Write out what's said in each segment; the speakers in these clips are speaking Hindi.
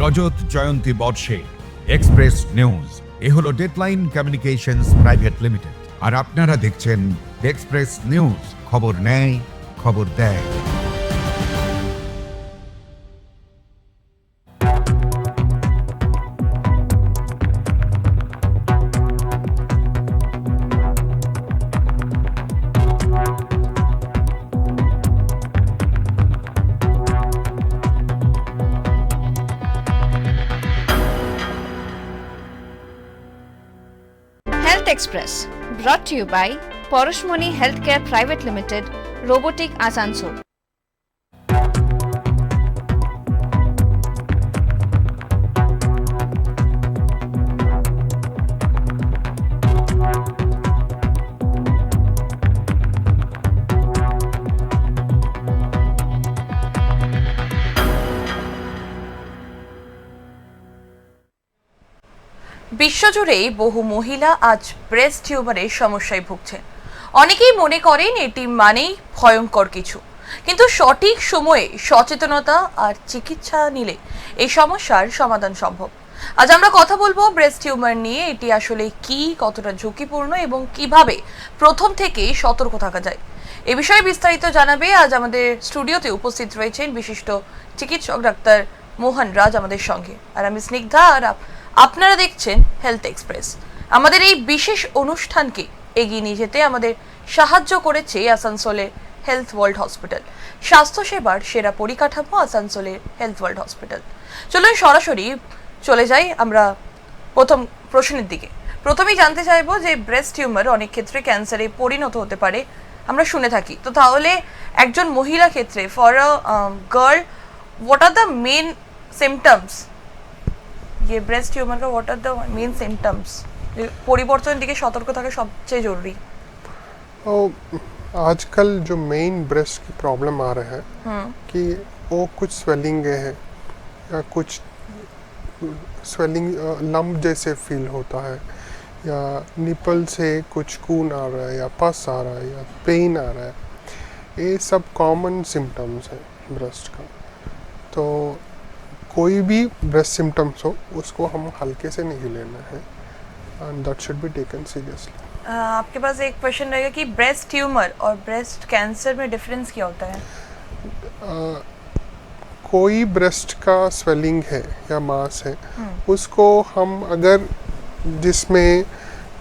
রজত জয়ন্তী বর্ষে এক্সপ্রেস নিউজ এ হলো ডেডলাইন কমিউনিকেশনস প্রাইভেট লিমিটেড, আর আপনারা দেখছেন এক্সপ্রেস নিউজ, খবর নেয় খবর দেয়। Health Express brought to you by Poroshmoni Healthcare Private Limited, Robotic Asansol. বিশ্বজুড়েই বহু মহিলা আজ ব্রেস্ট টিউমারের সমস্যায় ভুগছেন। অনেকেই মনে করেন এটি মানেই ভয়ঙ্কর কিছু, কিন্তু সঠিক সময়ে সচেতনতা আর চিকিৎসা নিলে এই সমস্যার সমাধান সম্ভব। আজ আমরা কথা বলবো ব্রেস্ট টিউমার নিয়ে। এটি আসলে কি, কতটা ঝুঁকিপূর্ণ এবং কিভাবে প্রথম থেকেই সতর্ক থাকা যায়, এ বিষয়ে বিস্তারিত জানাবে আজ আমাদের স্টুডিওতে উপস্থিত রয়েছেন বিশিষ্ট চিকিৎসক ডাক্তার মোহন রাজ আমাদের সঙ্গে, আর আমি স্নিগ্ধা, আর আপনারা দেখছেন হেলথ এক্সপ্রেস। আমাদের এই বিশেষ অনুষ্ঠানকে এগিয়ে নিয়ে যেতে আমাদের সাহায্য করেছে আসানসোলের হেলথ ওয়ার্ল্ড হসপিটাল। স্বাস্থ্যসেবার সেরা পরিকাঠামো আসানসোলের হেলথ ওয়ার্ল্ড হসপিটাল। চলুন সরাসরি চলে যাই আমরা প্রথম প্রশ্নের দিকে। প্রথমেই জানতে চাইবো যে ব্রেস্ট টিউমার অনেক ক্ষেত্রে ক্যান্সারে পরিণত হতে পারে, আমরা শুনে থাকি। তো তাহলে একজন মহিলা ক্ষেত্রে, for a girl, what are the main symptoms, ये ब्रेस्ट ट्यूमर का what are the main symptoms, परिवर्तन दिखे सतर्क থাকা সবচেয়ে জরুরি। आजकल जो मेन ब्रेस्ट की प्रॉब्लम आ रहे हैं कि वो कुछ स्वेलिंग है या कुछ स्वेलिंग लंप जैसे फील होता है, या निपल से कुछ खून आ रहा है, या पस आ रहा है, या पेन आ रहा है, ये सब कॉमन सिम्टम्स है ब्रेस्ट का। तो कोई भी ब्रेस्ट सिम्टम्स हो उसको हम हल्के से नहीं लेना है, and that should be taken seriously. आपके पास एक क्वेश्चन रहेगा कि ब्रेस्ट ट्यूमर और ब्रेस्ट कैंसर में डिफरेंस क्या होता है? कोई ब्रेस्ट का स्वेलिंग है या मास है, उसको हम अगर जिसमें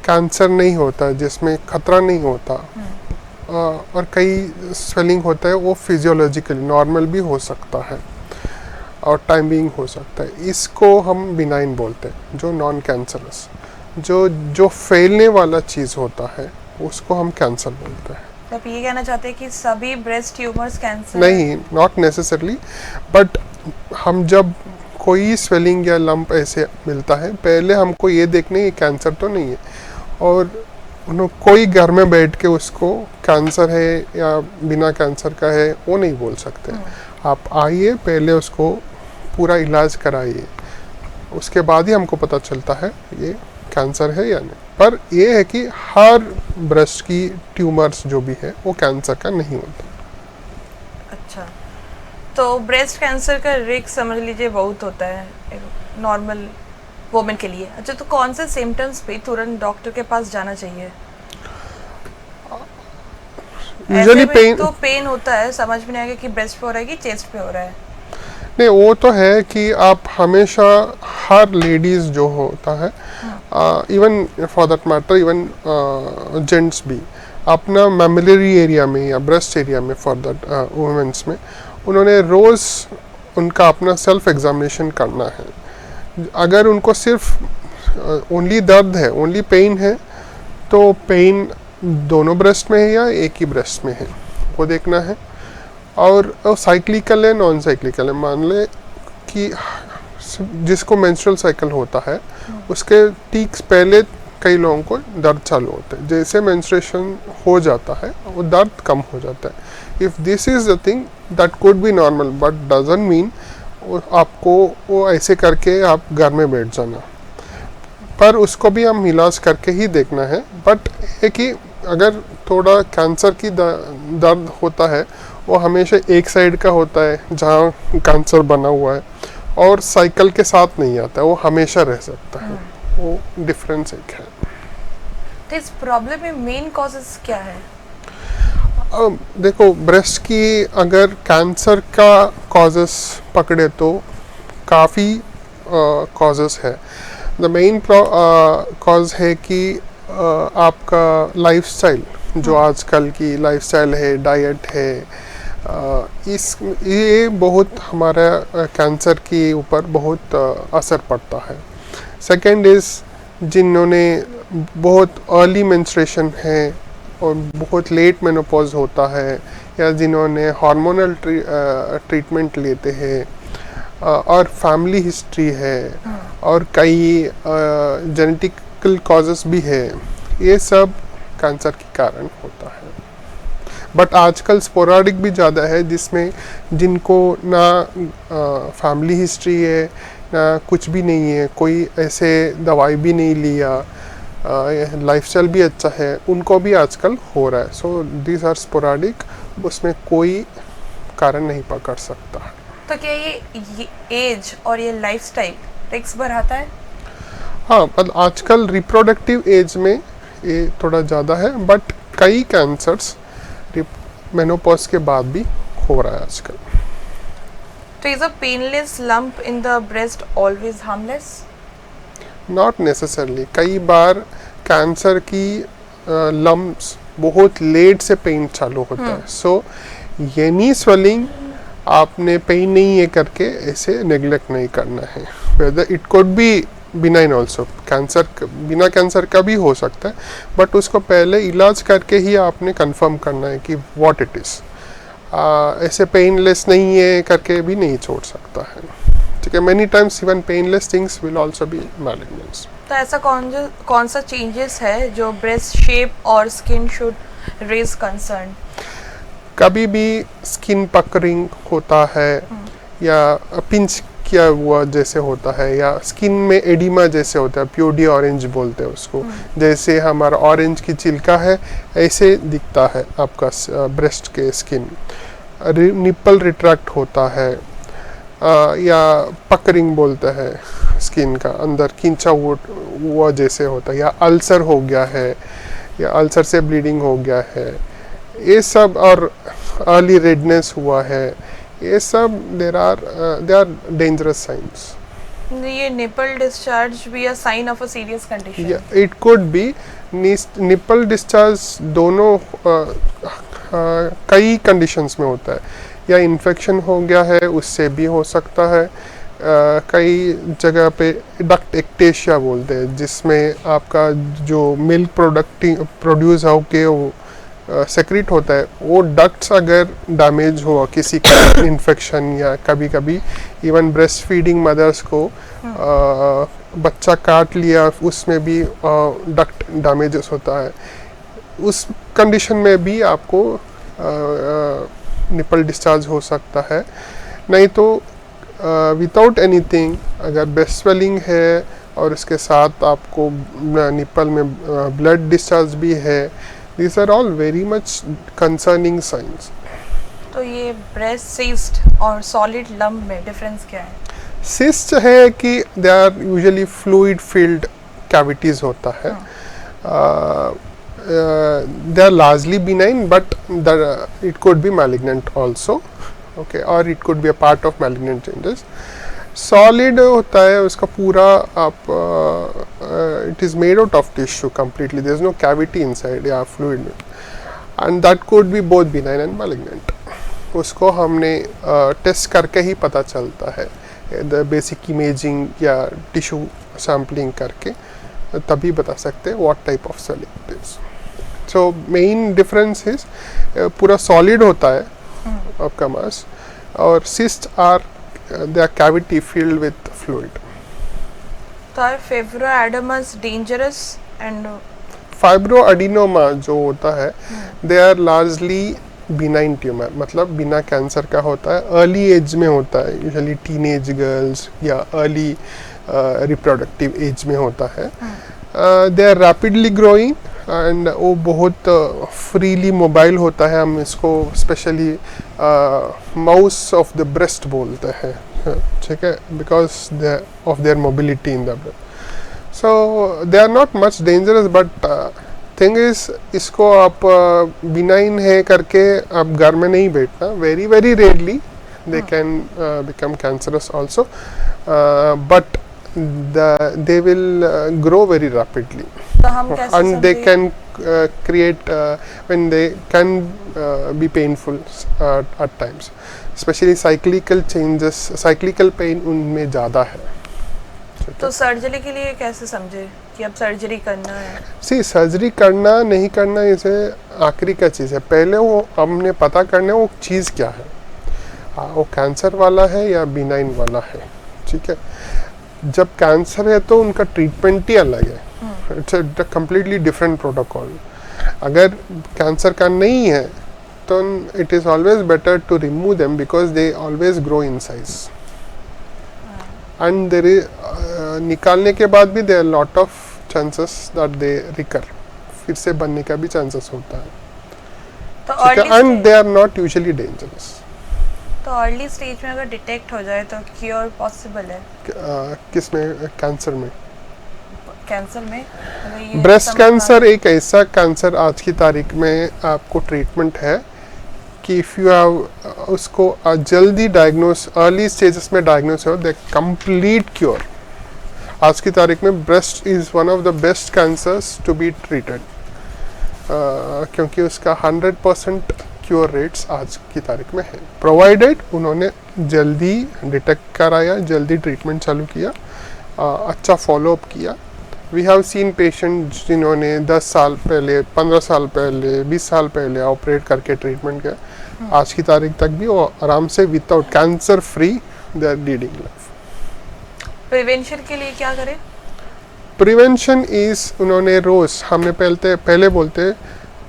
कैंसर नहीं होता, जिसमें खतरा नहीं होता, और कई स्वेलिंग होता है वो फिजियोलॉजिकली नॉर्मल भी हो सकता है और टाइमिंग हो सकता है, इसको हम बिनाइन बोलते हैं, जो नॉन कैंसरस। जो फैलने वाला चीज़ होता है उसको हम कैंसर बोलते हैं। आप ये कहना चाहते हैं कि सभी ब्रेस्ट ट्यूमर्स कैंसर? नहीं, नॉट नेसेसरली, बट हम जब कोई स्वेलिंग या लंप ऐसे मिलता है, पहले हमको ये देखने ये कैंसर तो नहीं है, और कोई घर में बैठ के उसको कैंसर है या बिना कैंसर का है वो नहीं बोल सकते। आप आइए, पहले उसको पूरा इलाज कराइए, उसके बाद ही हमको पता चलता है ये कैंसर है या नहीं। पर ये है कि हर ब्रेस्ट की ट्यूमर्स जो भी है वो कैंसर का नहीं होता। अच्छा, तो ब्रेस्ट कैंसर का रिस्क समझ लीजिए बहुत होता है नॉर्मल वुमेन के लिए। अच्छा, तो कौन से सिम्टम्स पे तुरंत डॉक्टर के पास जाना चाहिए? यूजुअली पेन होता है, समझ में नहीं आएगा कि ब्रेस्ट पे हो रहा है कि चेस्ट पे हो रहा है। नहीं, वो तो है कि आप हमेशा, हर लेडीज जो होता है, even for that matter even gents भी, अपना मैमिलरी एरिया में या ब्रेस्ट एरिया में फॉर दैट वुमेन्स में उन्होंने रोज़ उनका अपना सेल्फ एग्जामिनेशन करना है। अगर उनको सिर्फ ओनली दर्द है, ओनली पेन है, तो पेन दोनों ब्रेस्ट में है या एक ही ब्रेस्ट में है वो देखना है। और साइक्लिकल है, नॉन साइक्लिकल है, मान ले कि जिसको मेंस्ट्रुअल साइकिल होता है उसके ठीक पहले कई लोगों को दर्द चालू होता है, जैसे मेंस्ट्रुएशन हो जाता है वो दर्द कम हो जाता है। If this is the thing that could B normal, but doesn't mean आपको वो ऐसे करके आप घर में बैठ जाना, पर उसको भी हम इलाज करके ही देखना है। बट है कि अगर थोड़ा कैंसर की दर्द होता है वो हमेशा एक साइड का होता है जहाँ कैंसर बना हुआ है, और साइकिल के साथ नहीं आता है, वो हमेशा रह सकता है, वो डिफरेंस एक है। तो इस प्रॉब्लम में मेन कॉजेस क्या है? देखो, ब्रेस्ट की अगर कैंसर का कॉजेस पकड़े तो काफ़ी कॉजेस है। द मेन कॉज है कि आपका लाइफस्टाइल, जो आजकल की लाइफस्टाइल है, डाइट है, ये बहुत हमारा कैंसर के ऊपर बहुत असर पड़ता है। सेकंड इज़ जिन्होंने बहुत अर्ली मेंस्ट्रुएशन है और बहुत लेट मेनोपॉज होता है, या जिन्होंने हार्मोनल ट्रीटमेंट लेते हैं, और फैमिली हिस्ट्री है, और कई जेनेटिकल कॉजेस भी है, ये सब कैंसर के कारण होता है। बट आजकल स्पोराडिक भी ज़्यादा है, जिसमें जिनको ना फैमिली हिस्ट्री है, ना कुछ भी नहीं है, कोई ऐसे दवाई भी नहीं लिया, लाइफस्टाइल भी अच्छा है, उनको भी आजकल हो रहा है। सो दीज आर स्पोराडिक, उसमें कोई कारण नहीं पकड़ सकता है। तो क्या ये एज और ये लाइफस्टाइल रिस्क बढ़ाता है? हाँ, मतलब आजकल रिप्रोडक्टिव एज में ये थोड़ा ज़्यादा है, बट कई कैंसर्स मेनोपॉज के बाद भी हो रहा है आजकल। तो is a painless lump in the breast always harmless? Not necessarily, कई बार कैंसर की लम्प्स बहुत लेट से पेन चालू होता है। सो एनी स्वेलिंग आपने पेन नहीं है करके ऐसे नेग्लेक्ट नहीं करना है। Whether it could B benign also, cancer बिना कैंसर का भी हो सकता है, बट उसको पहले इलाज करके ही आपने कंफर्म करना है कि व्हाट इट इज़। ऐसे पेनलेस नहीं है करके भी नहीं छोड़ सकता है, ठीक है। Many times even painless things will also be malignance. तो ऐसा कौन सा चेंजेस है जो ब्रेस्ट शेप और स्किन शुड रेज कंसर्न? कभी भी स्किन पकरिंग होता है, या पिंच किया हुआ जैसे होता है, या स्किन में एडिमा जैसे होता है, प्यूडी ऑरेंज बोलते हैं उसको, जैसे हमारा ऑरेंज की छिलका है ऐसे दिखता है आपका ब्रेस्ट के स्किन। निप्पल रिट्रैक्ट होता है, या पकरिंग बोलते हैं, स्किन का अंदर खींचा हुआ जैसे होता है, या अल्सर हो गया है, या अल्सर से ब्लीडिंग हो गया है, ये सब, और अर्ली रेडनेस हुआ है, ये सब दे आर डेंजरस साइंस। ये निपल डिस्चार्ज भी a sign of a serious condition? It could be nipple discharge, दोनों कई कंडीशंस में होता है, या इन्फेक्शन हो गया है उससे भी हो सकता है। कई जगह पे डक्ट एक्टेशिया बोलते हैं, जिसमें आपका जो मिल्क प्रोड्यूस होके वो सेक्रेट होता है, वो डक्ट्स अगर डैमेज हुआ किसी का इन्फेक्शन, या कभी कभी इवन ब्रेस्ट फीडिंग मदर्स को बच्चा काट लिया, उसमें भी डक्ट डैमेजेस होता है, उस कंडीशन में भी आपको निपल डिस्चार्ज हो सकता है। नहीं तो विदाउट एनीथिंग, अगर ब्रेस्ट स्वेलिंग है और इसके साथ आपको निपल में ब्लड डिस्चार्ज भी है, these are all very much concerning signs. तो ये ब्रेस्ट सिस्ट और सॉलिड लंप में डिफरेंस क्या है? सिस्ट है कि they are usually fluid filled cavities होता है, they are largely benign, but it could be malignant also, okay, और it could be a part of malignant changes. Solid होता है उसका पूरा आप it is made out of tissue completely, there is no cavity inside या fluid, and that could be both benign and malignant. उसको हमने टेस्ट करके ही पता चलता है, द बेसिक इमेजिंग या टिश्यू सैम्पलिंग करके तभी बता सकते हैं what type of solid it is. So main difference is पूरा सॉलिड होता है आपका मास, और cyst are they are cavity filled with fluid. तो are fibroademas dangerous? and Fibroadenoma जो होता है, they are largely benign tumor, मतलब बिना कैंसर का होता है, अर्ली एज में होता है, यूजुअली टीनेज गर्ल्स या अर्ली रिप्रोडक्टिव एज में होता है। They are rapidly growing, and वो बहुत फ्रीली मोबाइल होता है। हम इसको specially mouse of the breast बोलते हैं, ठीक है, because of their mobility in the breast. So they are not much dangerous, but thing is इसको आप बिनाइन है करके आप घर में नहीं बैठना। Very very rarely they can become cancerous also, but they will grow very rapidly, तो हम कैसे and they समझे? can create when they can be painful at times, especially cyclical changes, cyclical pain उनमें ज़्यादा है। तो सर्जरी के लिए कैसे समझे कि अब सर्जरी करना है? सी सर्जरी करना नहीं करना इसे आखिरी का चीज़ है, पहले वो हमने पता करना है वो चीज़ क्या है, वो कैंसर वाला है या बिनाइन वाला है। ठीक है, जब कैंसर है तो उनका ट्रीटमेंट ही अलग है, it's a completely different protocol. अगर कैंसर का नहीं है तो it is always better to remove them because they always grow in size, and there is निकालने के बाद भी there lot of chances that they recur, फिर से बनने का भी चांसेस होता है। तो and they are not usually dangerous. तो अर्ली स्टेज में अगर डिटेक्ट हो जाए तो क्योर पॉसिबल है? किसमें? कैंसर में, कैंसर में? ब्रेस्ट कैंसर एक ऐसा कैंसर आज की तारीख में आपको ट्रीटमेंट है कि इफ़ यू हैव उसको जल्दी डायग्नोस, अर्ली स्टेजेस में डायग्नोस हो, दे कंप्लीट क्योर। आज की तारीख में breast is one of the best cancers to be treated, क्योंकि उसका 100% क्योर रेट्स आज की तारीख में है, प्रोवाइडेड उन्होंने जल्दी डिटेक्ट कराया, जल्दी ट्रीटमेंट चालू किया, अच्छा फॉलोअप किया। वी हैव सीन पेशेंट जिन्होंने 10 साल पहले, 15 साल पहले, 20 साल पहले ऑपरेट करके ट्रीटमेंट किया, आज की तारीख तक भी वो आराम से without cancer free they are leading life. Prevention के लिए क्या करें? प्रिवेंशन इज उन्होंने रोज़, हमने पहले बोलते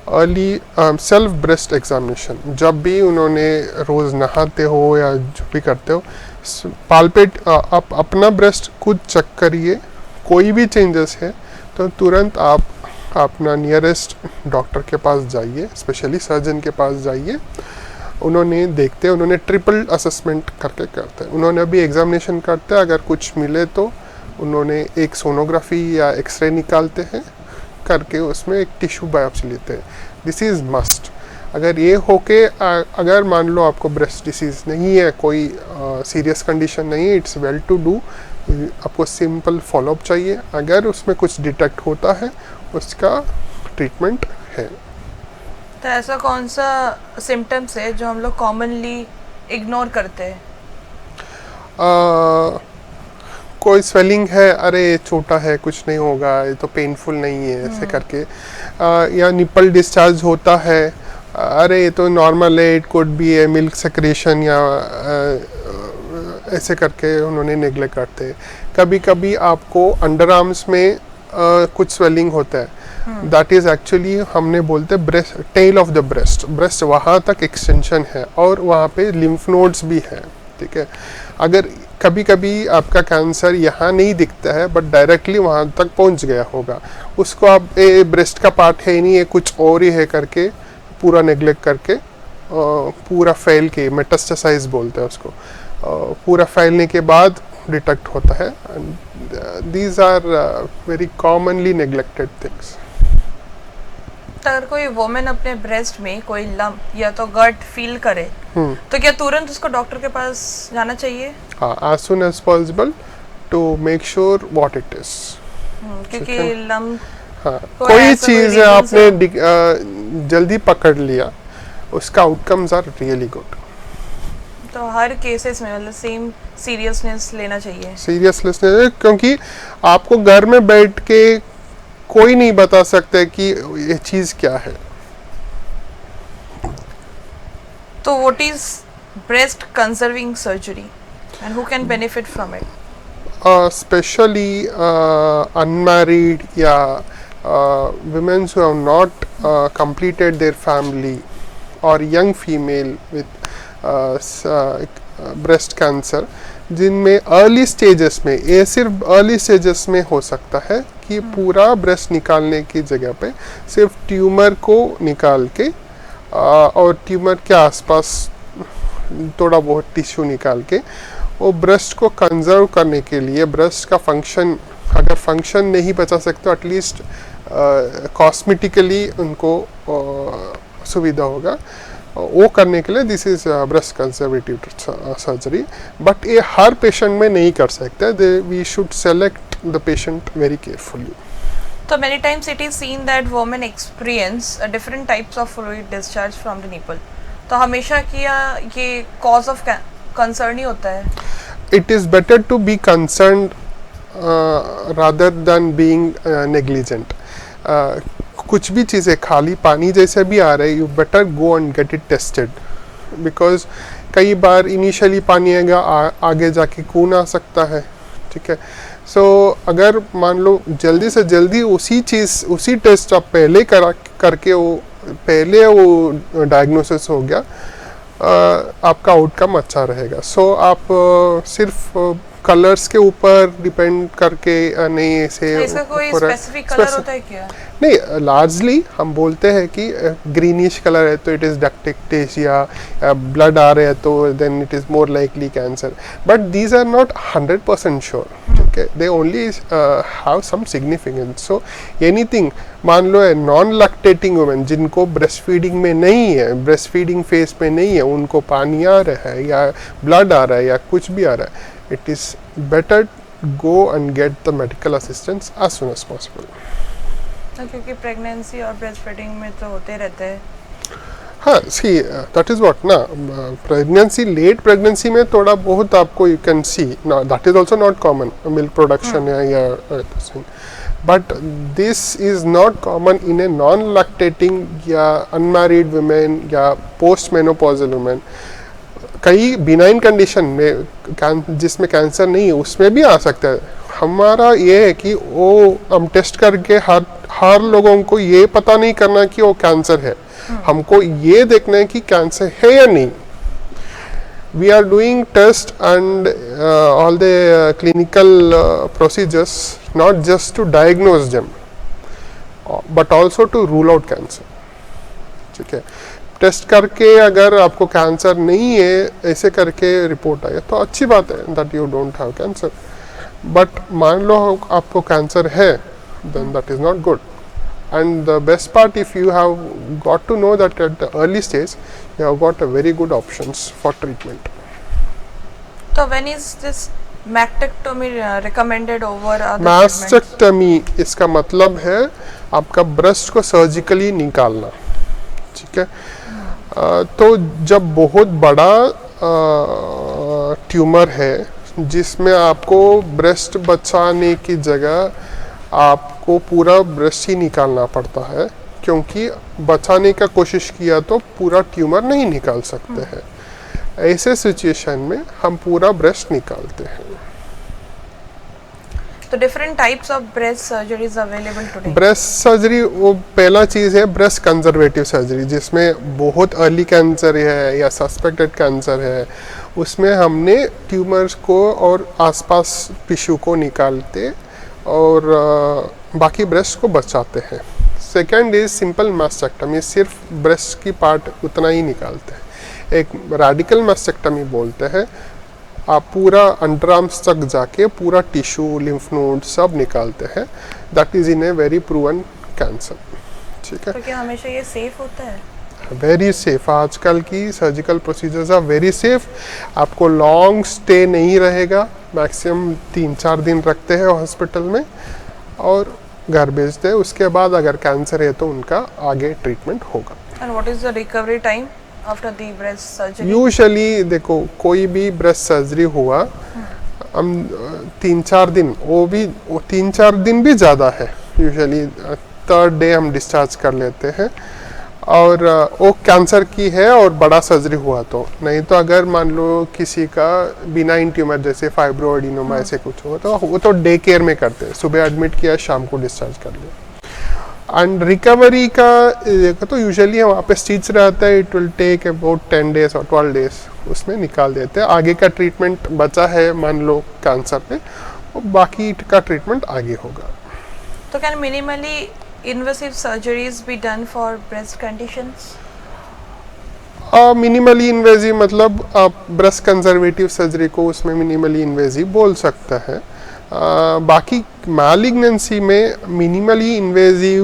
अर्ली सेल्फ ब्रेस्ट एग्जामिनेशन, जब भी उन्होंने रोज़ नहाते हो या जो भी करते हो, पालपेट आप अपना ब्रेस्ट खुद चेक करिए, कोई भी चेंजेस है तो तुरंत आप अपना नियरेस्ट डॉक्टर के पास जाइए, स्पेशली सर्जन के पास जाइए। उन्होंने देखते हैं, उन्होंने ट्रिपल असेसमेंट करके करते हैं, उन्होंने अभी एग्जामिनेशन करते हैं, अगर कुछ मिले तो उन्होंने एक सोनोग्राफी या एक्सरे निकालते हैं करके उसमें एक टिश्यू बायोप्सी लेते हैं। This is must. अगर ये होके अगर मान लो आपको ब्रेस्ट डिसीज़ नहीं है, कोई सीरियस कंडीशन नहीं है, इट्स वेल टू डू, आपको सिंपल फॉलोअप चाहिए। अगर उसमें कुछ डिटेक्ट होता है उसका ट्रीटमेंट है। तो ऐसा कौन सा सिम्टम्स है जो हम लोग कॉमनली इग्नोर करते हैं? कोई स्वेलिंग है, अरे छोटा है कुछ नहीं होगा, ये तो पेनफुल नहीं है, ऐसे करके, या निपल डिस्चार्ज होता है, अरे ये तो नॉर्मल है, it could B A milk secretion, या ऐसे करके उन्होंने नेग्लेक्ट करते हैं। कभी कभी आपको अंडर आर्म्स में कुछ स्वेलिंग होता है, दैट इज़ एक्चुअली हमने बोलते breast, tail of the breast, breast वहाँ तक एक्सटेंशन है और वहाँ पे लिम्फ नोड्स भी है। ठीक है, अगर कभी कभी आपका कैंसर यहाँ नहीं दिखता है बट डायरेक्टली वहाँ तक पहुँच गया होगा, उसको आप ब्रेस्ट का पार्ट है नहीं है, कुछ और ही है करके पूरा नेग्लेक्ट करके पूरा फैल के, मेटास्टेसाइज बोलते हैं उसको, पूरा फैलने के बाद डिटेक्ट होता है। These are very commonly neglected things. अगर कोई वुमेन अपने ब्रेस्ट में कोई लम्प या तो गट फील करे तो क्या तुरंत उसको डॉक्टर के पास जाना चाहिए? हाँ, as soon as possible to make sure what it is। क्योंकि लम्प, हाँ, कोई चीज़ है आपने जल्दी पकड़ लिया, उसका आउटकम्स आर रियली गुड। तो हर केसेस में मतलब सेम सीरियसनेस लेना चाहिए? सीरियसनेस, क्योंकि आपको घर में बैठ के कोई नहीं बता सकता कि ये चीज़ क्या है। तो what is breast conserving surgery and who can benefit from it? Specially unmarried या women who have not completed their family or young female with breast cancer, जिनमें अर्ली स्टेजेस में, ये सिर्फ अर्ली स्टेजेस में हो सकता है कि पूरा ब्रेस्ट निकालने की जगह पे सिर्फ ट्यूमर को निकाल के और ट्यूमर के आसपास थोड़ा बहुत टिश्यू निकाल के वो ब्रेस्ट को कंजर्व करने के लिए ब्रेस्ट का फंक्शन, अगर फंक्शन नहीं बचा सकते तो एटलीस्ट कॉस्मेटिकली उनको सुविधा होगा, वो करने के लिए this is breast conservative surgery. But ये हर पेशेंट में नहीं कर सकते, we should select the patient very carefully. So many times it is seen that women experience different types of fluid discharge from the nipple. तो हमेशा क्या ये cause of concern ही होता है? It is better to be concerned rather than being negligent. कुछ भी चीज़ें खाली पानी जैसे भी आ रहे, you better go and get it tested, because कई बार इनिशियली पानी आएगा, आगे जाके खून आ सकता है, ठीक है। सो अगर मान लो जल्दी से जल्दी उसी टेस्ट आप पहले करके वो पहले वो डायग्नोसिस हो गया, आपका आउटकम अच्छा रहेगा। सो आप सिर्फ कलर्स के ऊपर डिपेंड करके नहीं ऐसे, तो इसका कोई स्पेसिफिक कलर होता है क्या? नहीं, लार्जली हम बोलते हैं कि ग्रीनिश कलर है तो इट इज़ डक्टिक्टिस, या ब्लड आ रहे हैं तो then it is more likely cancer, but these are not 100% sure, ठीक है। They only have some significance. So anything, मान लो है नॉन लैक्टेटिंग वुमेन जिनको ब्रेस्ट फीडिंग में नहीं है, ब्रेस्ट फीडिंग फेज में नहीं है, उनको पानी आ रहा है या ब्लड आ रहा है या कुछ भी आ रहा है, it is better go and get the medical assistance as soon as possible. क्योंकि प्रेगनेंसी और ब्रेस्ट फीडिंग में तो होते रहते हैं। हाँ, see, that is what ना, प्रेगनेंसी, लेट प्रेगनेंसी में थोड़ा बहुत आपको you can see, now that is also not common, milk production या but this is not common in a non-lactating या unmarried women या post-menopausal women। कई बिनाइन कंडीशन में जिसमें कैंसर नहीं है उसमें भी आ सकता है। हमारा ये है कि वो हम टेस्ट करके हर लोगों को ये पता नहीं करना कि वो कैंसर है, हमको ये देखना है कि कैंसर है या नहीं। We are doing test and all the clinical procedures not just to diagnose them but also to rule out cancer, ठीक है। टेस्ट करके अगर आपको कैंसर नहीं है ऐसे करके रिपोर्ट आया तो अच्छी बात है, that you don't have cancer. But मान लो आपको कैंसर है, then that is not good. And the best part, if you have got to know that at the early stage you have got a very good options for treatment. तो when is this mastectomy recommended over other? Mastectomy इसका मतलब है आपका ब्रेस्ट को सर्जिकली निकालना, ठीक है। तो जब बहुत बड़ा ट्यूमर है जिसमें आपको ब्रेस्ट बचाने की जगह आपको पूरा ब्रेस्ट ही निकालना पड़ता है, क्योंकि बचाने का कोशिश किया तो पूरा ट्यूमर नहीं निकाल सकते हैं। ऐसे सिचुएशन में हम पूरा ब्रेस्ट निकालते हैं। तो different types of breast surgeries available today? Breast surgery वो पहला चीज़ है ब्रेस्ट कंजर्वेटिव सर्जरी, जिसमें बहुत अर्ली कैंसर है या सस्पेक्टेड कैंसर है, उसमें हमने ट्यूमर्स को और आसपास टिश्यू को निकालते और बाकी ब्रेस्ट को बचाते हैं। सेकेंड इज सिंपल मैस्टेक्टमी, सिर्फ ब्रेस्ट की पार्ट उतना ही निकालते हैं। एक रेडिकल मैस्टेक्टमी बोलते हैं, आप पूरा अंडरआर्म्स तक जाके पूरा टिश्यू, लिम्फ नोड सब निकालते हैं। That is in a very proven cancer, ठीक है। तो क्या हमेशा ये सेफ होता है? वेरी सेफ, आजकल की surgical procedures are very safe. आपको लॉन्ग स्टे नहीं रहेगा, मैक्सिमम 3-4 दिन रखते हैं हॉस्पिटल में और घर भेजते हैं। उसके बाद अगर कैंसर है तो उनका आगे ट्रीटमेंट होगा। And what is the recovery time after the breast surgery? Usually देखो, कोई भी ब्रेस्ट सर्जरी हुआ हम 3-4 दिन, वो 3-4 दिन भी ज़्यादा है। यूजुअली 3rd डे हम डिस्चार्ज कर लेते हैं। और वो कैंसर की है और बड़ा सर्जरी हुआ तो, नहीं तो अगर मान लो किसी का बिनाइन ट्यूमर जैसे फाइब्रोएडिनोमा ऐसे कुछ हुआ तो वो तो डे केयर में करते हैं, सुबह एडमिट किया, शाम को डिस्चार्ज कर लिया। एंड रिकवरी का तो यूजुअली वहाँ पे स्टिच रहता है, it will take about 10 days और 12 days, उसमें निकाल देते हैं। आगे का ट्रीटमेंट बचा है मान लो कैंसर पे, और बाकी का ट्रीटमेंट आगे होगा। तो can minimally invasive surgeries be done for breast conditions? Minimally invasive मतलब आप ब्रेस्ट कंजर्वेटिव सर्जरी को उसमें मिनिमली इन्वेजिव बोल सकते हैं। बाकी मैलिग्नेंसी में minimally invasive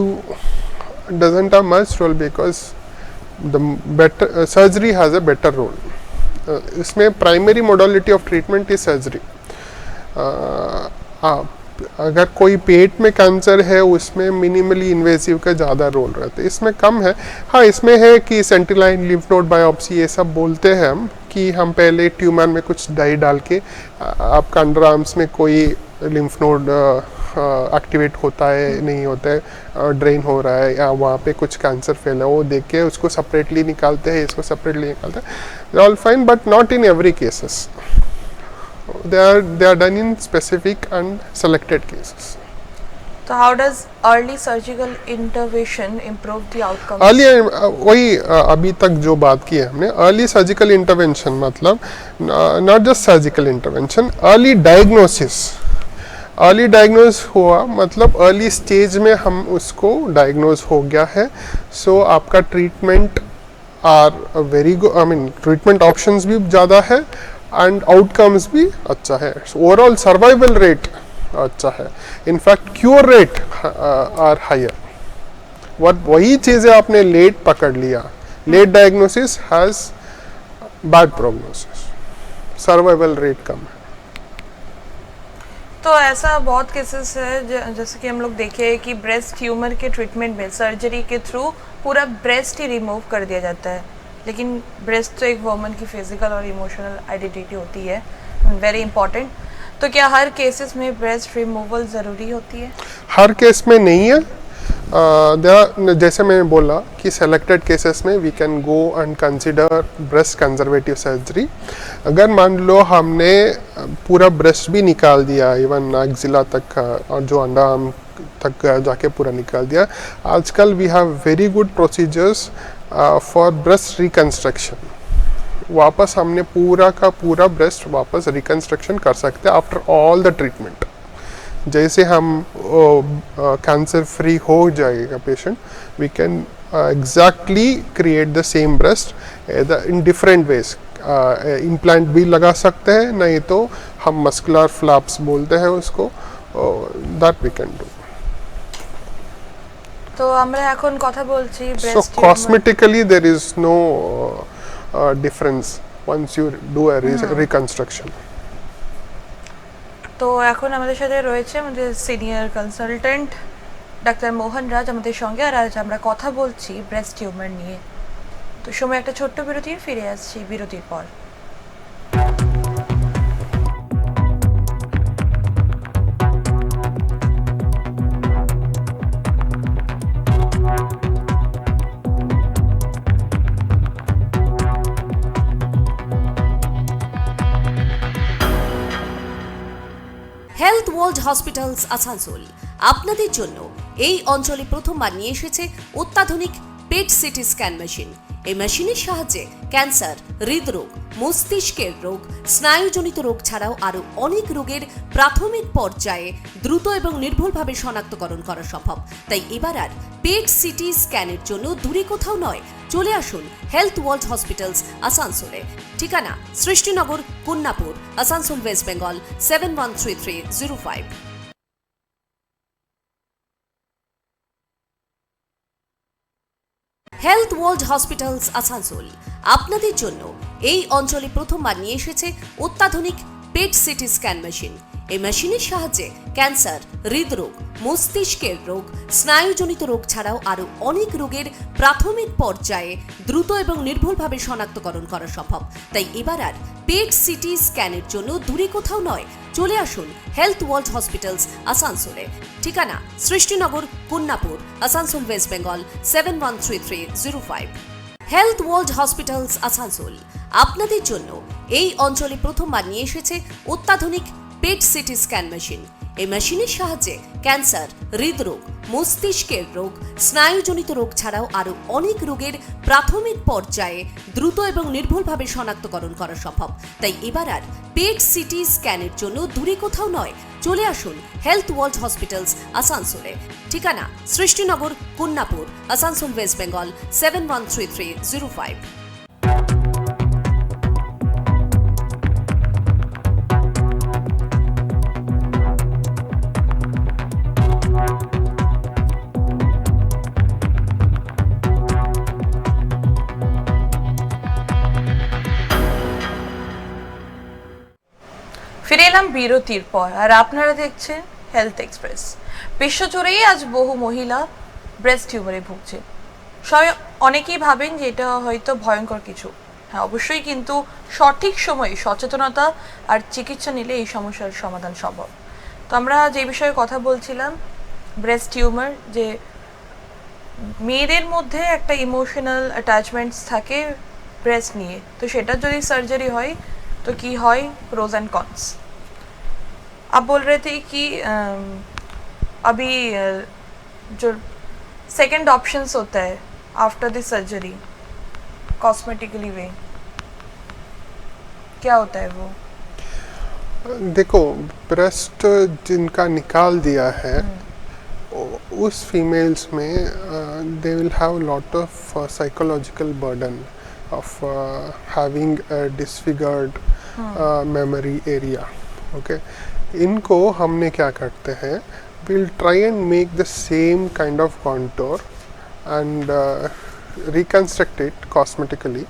doesn't have much role because the better surgery has a better role. इसमें primary modality of treatment is surgery. अगर कोई पेट में कैंसर है उसमें मिनिमली इन्वेसिव का ज़्यादा रोल रहता है, इसमें कम है। हाँ, इसमें है कि सेंटिलाइन लिम्फ नोड बायोप्सी ये सब बोलते हैं हम कि हम पहले ट्यूमर में कुछ डाई डाल के आपका अंडर आर्म्स में कोई लिम्फ नोड एक्टिवेट होता है नहीं होता है, ड्रेन हो रहा है या वहाँ पे कुछ कैंसर फैला है, वो देख के उसको सेपरेटली निकालते हैं, इसको सेपरेटली निकालते हैं, all fine but not in every cases. they are done in specific and selected cases. So how does early surgical intervention improve the outcome? वही अभी तक जो बात की है हमने, अर्ली सर्जिकल इंटरवेंशन मतलब not just surgical intervention, early diagnosis. Early diagnose हुआ मतलब अर्ली स्टेज में हम उसको डायग्नोज हो गया है, सो आपका treatment are very good, I mean treatment options भी ज़्यादा है एंड आउटकम्स भी अच्छा है, ओवरऑल सर्वाइवल रेट अच्छा है, in fact cure rate are higher. वही चीज़ें आपने लेट पकड़ लिया, late diagnosis has bad prognosis, survival rate कम है। तो ऐसा बहुत केसेस है जैसे कि हम लोग देखे कि ब्रेस्ट ट्यूमर के ट्रीटमेंट में सर्जरी के थ्रू पूरा ब्रेस्ट ही रिमूव कर दिया जाता है, लेकिन ब्रेस्ट तो एक वुमन की फिजिकल और इमोशनल आइडेंटिटी होती है, वेरी इंपॉर्टेंट। तो क्या हर केसेस में ब्रेस्ट रिमूवल ज़रूरी होती है? हर केस में नहीं है। जैसे मैंने बोला कि सेलेक्टेड केसेस में we can go and consider breast conservative surgery. अगर मान लो हमने पूरा ब्रेस्ट भी निकाल दिया, इवन एक्जिला तक और जो अंडा तक जाके पूरा निकाल दिया, आजकल we have very good procedures for breast reconstruction. वापस हमने पूरा का पूरा ब्रेस्ट वापस रिकन्स्ट्रक्शन कर सकते हैं आफ्टर ऑल द ट्रीटमेंट। जैसे हम कैंसर फ्री हो जाएगा patient, we can exactly create the same breast in different ways. Implant भी लगा सकते हैं, नहीं तो हम मस्कुलर फ्लैप्स बोलते हैं उसको, दैट वी कैन डू। तो আমরা এখন কথা বলছি So breast cosmetically there is no difference once you do a reconstruction. তো এখন আমাদের সাথে রয়েছে আমাদের সিনিয়র কনসালটেন্ট ডাক্তার মোহন রাজ আমাদের সঙ্গে, আর আজ আমরা কথা বলছি ব্রেস্ট টিউমার নিয়ে। তো সময় একটা ছোট্ট বিরতির, ফিরে আসছি বিরতির পর। হেলথ ওয়ার্ল্ড হসপিটালস আসানসোল আপনাদের জন্য এই অঞ্চলে প্রথমবার নিয়ে এসেছে অত্যাধুনিক পেট সিটি স্ক্যান মেশিন। এই মেশিনের সাহায্যে ক্যান্সার, হৃদরোগ, মস্তিষ্কের রোগ, স্নায়ুজনিত রোগ ছাড়াও আরও অনেক রোগের প্রাথমিক পর্যায়ে দ্রুত এবং নির্ভুলভাবে শনাক্তকরণ করা সম্ভব। তাই এবার আর পেট সিটি স্ক্যানের জন্য দূরে কোথাও নয়, চলে আসুন হেলথ ওয়ার্ল্ড হসপিটালস আসানসোলে। ঠিকানা Srishtinagar, Kanyapur, Asansol, West Bengal 713305। Health world hospitals Asansol আপনাদের জন্য এই অঞ্চলে প্রথমবার নিয়ে এসেছে অত্যাধুনিক পেট সিটি স্ক্যান মেশিন। এই মেশিনের সাহায্যে ক্যান্সার, হৃদরোগ, মস্তিষ্কের রোগ, স্নায়ুজনিত রোগ ছাড়াও আরও অনেক রোগের প্রাথমিক পর্যায়ে দ্রুত এবং নির্ভুলভাবে শনাক্তকরণ করা সম্ভব। তাই এবার আর পেট সিটি স্ক্যানের জন্য দূরে কোথাও নয়, চলে আসুন হেলথ ওয়ার্ল্ড হসপিটালস আসানসোলে। ঠিকানা Srishtinagar, Kanyapur, Asansol, West Bengal 713305। Health world hospitals Asansol আপনাদের জন্য এই অঞ্চলে প্রথমবার নিয়ে এসেছে অত্যাধুনিক পেট সিটি স্ক্যান মেশিন। এই মেশিনের সাহায্যে ক্যান্সার, হৃদরোগ, মস্তিষ্কের রোগ, স্নায়ুজনিত রোগ ছাড়াও আরও অনেক রোগের প্রাথমিক পর্যায়ে দ্রুত এবং নির্ভুলভাবে শনাক্তকরণ করা সম্ভব। তাই এবার আর পেট সিটি স্ক্যানের জন্য দূরে কোথাও নয়, চলে আসুন হেলথ ওয়ার্ল্ড হসপিটালস আসানসোলে। ঠিকানা সৃষ্টিনগর, কন্যাপুর, আসানসোল, ওয়েস্ট বেঙ্গল 713305। এলাম বিরতির পর আর আপনারা দেখছেন হেলথ এক্সপ্রেস। বিশ্বজুড়েই আজ বহু মহিলা ব্রেস্ট টিউমারে ভুগছে। সবাই অনেকেই ভাবেন যে এটা হয়তো ভয়ঙ্কর কিছু। হ্যাঁ অবশ্যই, কিন্তু সঠিক সময়ে সচেতনতা আর চিকিৎসা নিলে এই সমস্যার সমাধান সম্ভব। তো আমরা যে বিষয়ে কথা বলছিলাম ব্রেস্ট টিউমার, যে মেয়েদের মধ্যে একটা ইমোশনাল অ্যাটাচমেন্টস থাকে ब्रेस्ट নিয়ে, তো সেটা যদি সার্জারি হয় तो की হয় प्रोज एंड कॉन्स। आप बोल रहे थे कि अभी जो सेकंड ऑप्शंस होता है आफ्टर द सर्जरी कॉस्मेटिकली वे, क्या होता है वो? देखो, ब्रेस्ट जिनका निकाल दिया है उस फीमेल्स में they will have lot of psychological burden of having a disfigured memory area. Okay, इनको हमने क्या करते हैं, we'll try and make the same kind of contour and reconstruct it cosmetically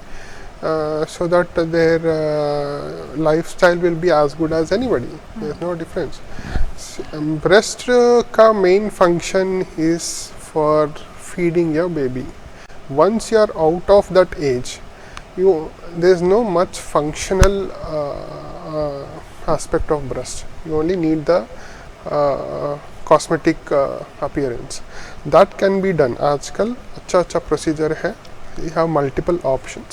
so that their lifestyle will be as good as anybody. There's no difference. Breast का main function is for feeding your baby. Once you are out of that age, there's no much functional aspect of breast. You only need the cosmetic appearance. That can be done. आजकल अच्छा procedure है. You have multiple options.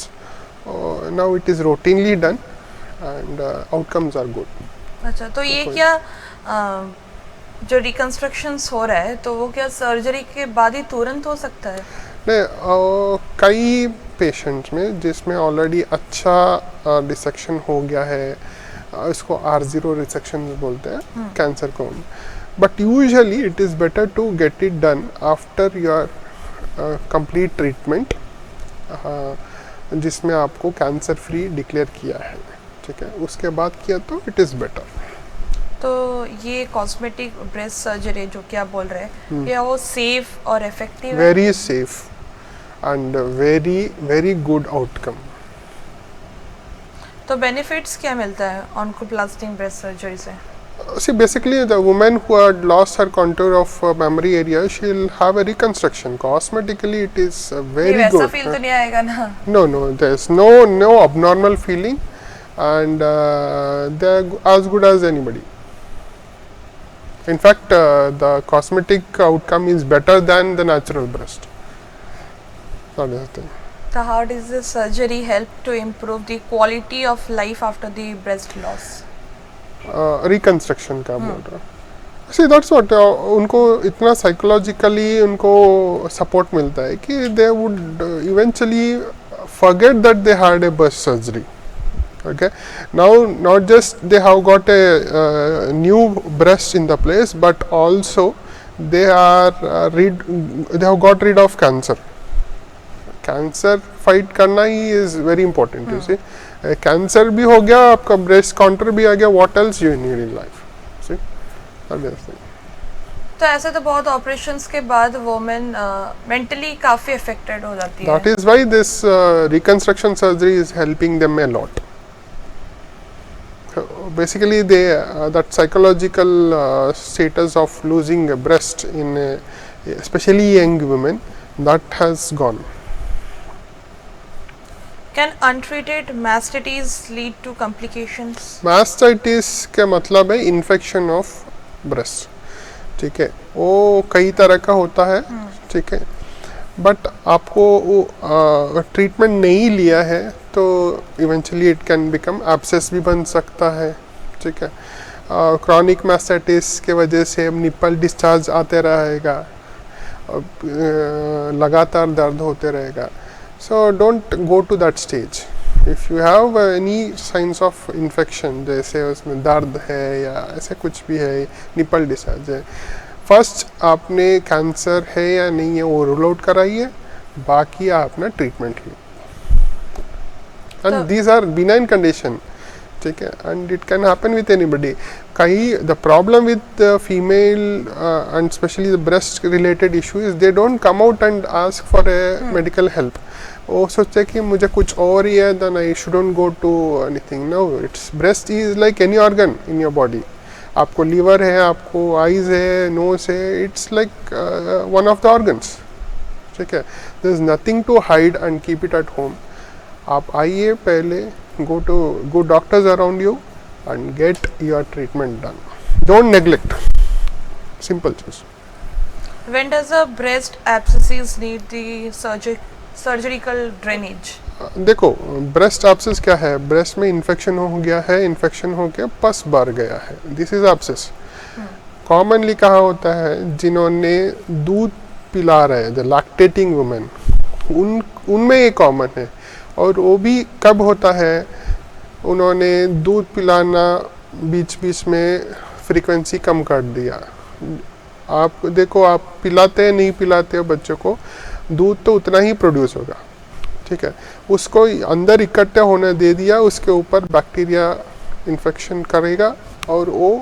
Now it is routinely done and outcomes are good. अच्छा, तो ये क्या जो रिकंस्ट्रक्शंस हो रहा है तो वो क्या सर्जरी के बाद ही तुरंत हो सकता है? नहीं, कई पेशेंट्स में जिसमें ऑलरेडी अच्छा डिसेक्शन हो गया है, इसको R0 रिसेक्शन बोलते हैं, कैंसर को, but usually it is better to get it done after your complete treatment, जिसमें आपको कैंसर फ्री डिक्लेयर किया है, ठीक है, उसके बाद किया तो इट इज़ बेटर। तो ये कॉस्मेटिक ब्रेस्ट सर्जरी जो क्या बोल रहे हैं, क्या वो सेफ और इफेक्टिव है? Very safe and very good outcome. तो बेनिफिट्स क्या मिलता है ऑन्कोप्लास्टिक ब्रेस्ट सर्जरी से? See, basically the woman who had lost her contour of memory area, she'll have a reconstruction. Cosmetically it is very वैसा good. फील तो नहीं आएगा ना? No, there's no abnormal feeling and they're as good as anybody. In fact, the cosmetic outcome is better than the natural breast. That is the thing. So how does the surgery help to improve the quality of life after the breast loss? Reconstruction का बोल रहा हूँ। See, that's what उनको इतना psychologically उनको support मिलता है कि they would eventually forget that they had a breast surgery. Okay, now not just they have got a new breast in the place, but also they have got rid of cancer. Cancer fight करना ही is very important. You see, cancer भी हो गया, आपका ब्रेस्ट काउंटर भी आ गया, what else you need in life? See, तो ऐसे तो बहुत ऑपरेशंस के बाद वुमेन मेंटली काफी अफेक्टेड हो जाती है। That is why this reconstruction surgery is helping them a lot. Basically that psychological status of losing a breast in especially young women, that has gone. Can untreated mastitis lead to complications? Mastitis का मतलब है infection of breast, ठीक है, वो कई तरह का होता है, ठीक है, बट आपको ट्रीटमेंट नहीं लिया है तो eventually it can become abscess भी बन सकता है, ठीक है। क्रॉनिक मास्टाइटिस के वजह से निपल डिस्चार्ज आते रहेगा, लगातार दर्द होते रहेगा। So don't go to that stage. If you have any signs of infection, जैसे उसमें दर्द है या ऐसे कुछ भी है, निपल डिस्चार्ज है, फर्स्ट आपने कैंसर है या नहीं है वो रूल आउट कराइए, बाकी आप अपना ट्रीटमेंट लीजिए। And these are benign condition, ठीक है, and it can happen with anybody. कई the problem with the female and especially the breast related issue is they don't come out and ask for a medical help, वो सोचते कि मुझे कुछ और ही है, then I shouldn't go to anything. No, it's breast is like any organ in your body. आपको लीवर है, आपको आईज है, नोज है, it's like one of the organs. ठीक है, there is nothing to hide and keep it at home. आप आइए, पहले go to good doctors around you and get your treatment done. Don't neglect. Simple चीज. When does a breast abscess need the surgical drainage? देखो, ब्रेस्ट एब्सेस क्या है? ब्रेस्ट में इन्फेक्शन हो गया है, इन्फेक्शन हो के पस भर गया है, दिस इज एब्सेस. कॉमनली कहा होता है जिन्होंने दूध पिला रहे, द लैक्टेटिंग वुमेन, उनमें ये कॉमन है. और वो भी कब होता है? उन्होंने दूध पिलाना बीच बीच में फ्रीक्वेंसी कम कर दिया. आप देखो, आप पिलाते हैं नहीं पिलाते हो बच्चों को, दूध तो उतना ही प्रोड्यूस होगा. ठीक है, उसको अंदर इकट्ठा होने दे दिया, उसके ऊपर बैक्टीरिया इन्फेक्शन करेगा और वो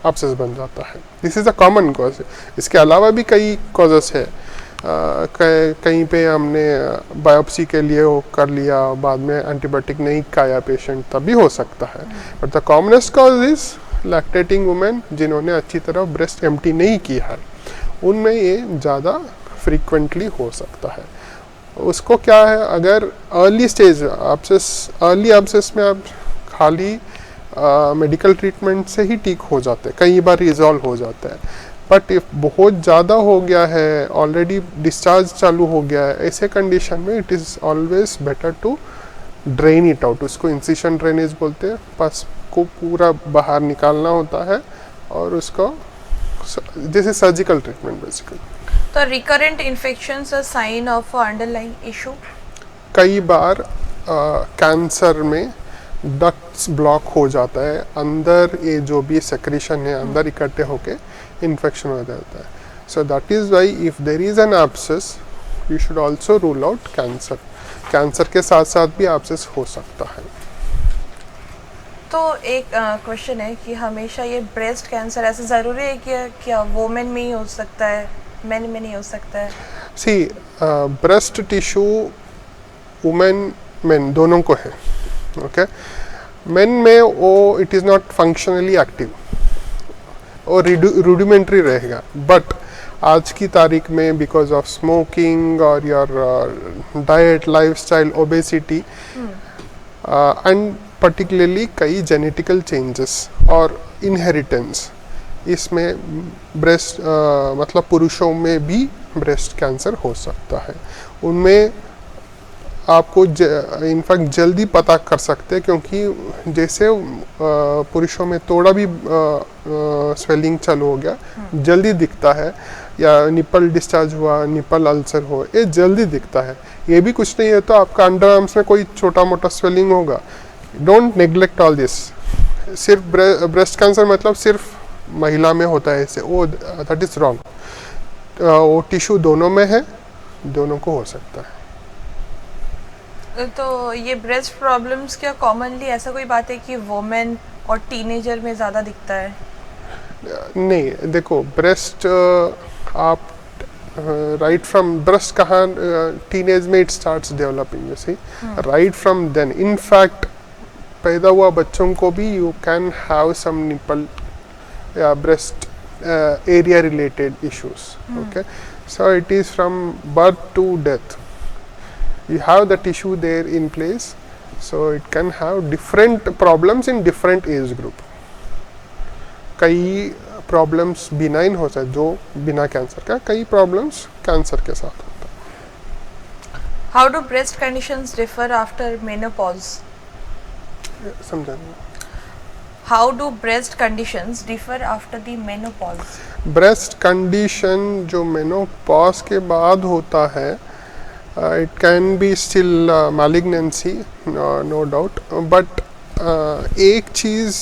एब्सेस बन जाता है. This is a common cause. इसके अलावा भी कई कॉजेस है. कहीं पे हमने बायोप्सी के लिए वो कर लिया, बाद में एंटीबायोटिक नहीं खाया पेशेंट, तभी हो सकता है. But the commonest cause is lactating women जिन्होंने अच्छी तरह ब्रेस्ट एम्प्टी नहीं की है, उनमें ये ज़्यादा फ्रीक्वेंटली हो सकता है. उसको क्या है, अगर early stage abscess, early abscess में आप खाली मेडिकल ट्रीटमेंट से ही ठीक हो जाते हैं, कई बार रिजॉल्व हो जाता है. बट इफ बहुत ज़्यादा हो गया है, ऑलरेडी डिस्चार्ज चालू हो गया है, ऐसे कंडीशन में it is always better to drain it out. उसको इंसिशन ड्रेनेज बोलते हैं. पस को पूरा बाहर निकालना होता है और उसको, जैसे सर्जिकल ट्रीटमेंट बेसिकली. तो recurrent infections a sign of underlying issue. कई बार कैंसर में डक्ट्स ब्लॉक हो जाता है, अंदर ये जो भी सेक्रेशन है अंदर इकट्ठे होके इन्फेक्शन हो जाता है. So that is why if there is an abscess you should also rule out cancer. Cancer के साथ साथ भी एब्सेस हो सकता है. तो एक क्वेश्चन है कि हमेशा ये ब्रेस्ट कैंसर ऐसा ज़रूरी है कि क्या वुमेन में ही हो सकता है, मेन में नहीं हो सकता है? सी, ब्रेस्ट टिश्यू वुमेन मेन दोनों को है. ओके, मेन में वो it is not functionally active और रूडिमेंट्री रहेगा. बट आज की तारीख में बिकॉज ऑफ स्मोकिंग और your diet, lifestyle, obesity and particularly कई जेनेटिकल चेंजेस और इनहेरिटेंस, इसमें ब्रेस्ट मतलब पुरुषों में भी ब्रेस्ट कैंसर हो सकता है. उनमें आपको इनफैक्ट जल्दी पता कर सकते हैं, क्योंकि जैसे पुरुषों में थोड़ा भी स्वेलिंग चालू हो गया जल्दी दिखता है, या निपल डिस्चार्ज हुआ, निपल अल्सर हो, ये जल्दी दिखता है. ये भी कुछ नहीं है तो आपका अंडर आर्म्स में कोई छोटा मोटा स्वेलिंग होगा. Don't neglect all this. सिर्फ ब्रेस्ट कैंसर मतलब सिर्फ महिला में होता है ऐसे, वो दैट इज़ रॉन्ग. वो टिश्यू दोनों में है, दोनों को हो सकता है. तो ये ब्रेस्ट प्रॉब्लम्स क्या कॉमनली ऐसा कोई बात है कि वुमेन और टीनेजर में ज़्यादा दिखता है? नहीं, देखो, ब्रेस्ट आप राइट फ्रॉम ब्रेस्ट कहाँ टीनेज में it starts developing, you see, right from then. In fact पैदा हुआ बच्चों को भी you can have some nipple या breast area related issues. Okay, so it is from birth to death. You have the tissue there in place, so it can have different problems in different age group. कई प्रॉब्लम्स बिनाइन हो सकते जो बिना कैंसर का, कई प्रॉब्लम्स कैंसर के साथ होता है. How do breast conditions differ after menopause? समझा नहीं. How do breast conditions differ after the menopause? Breast condition जो मेनोपॉज के बाद होता है, it can be still malignancy, no doubt, but एक चीज़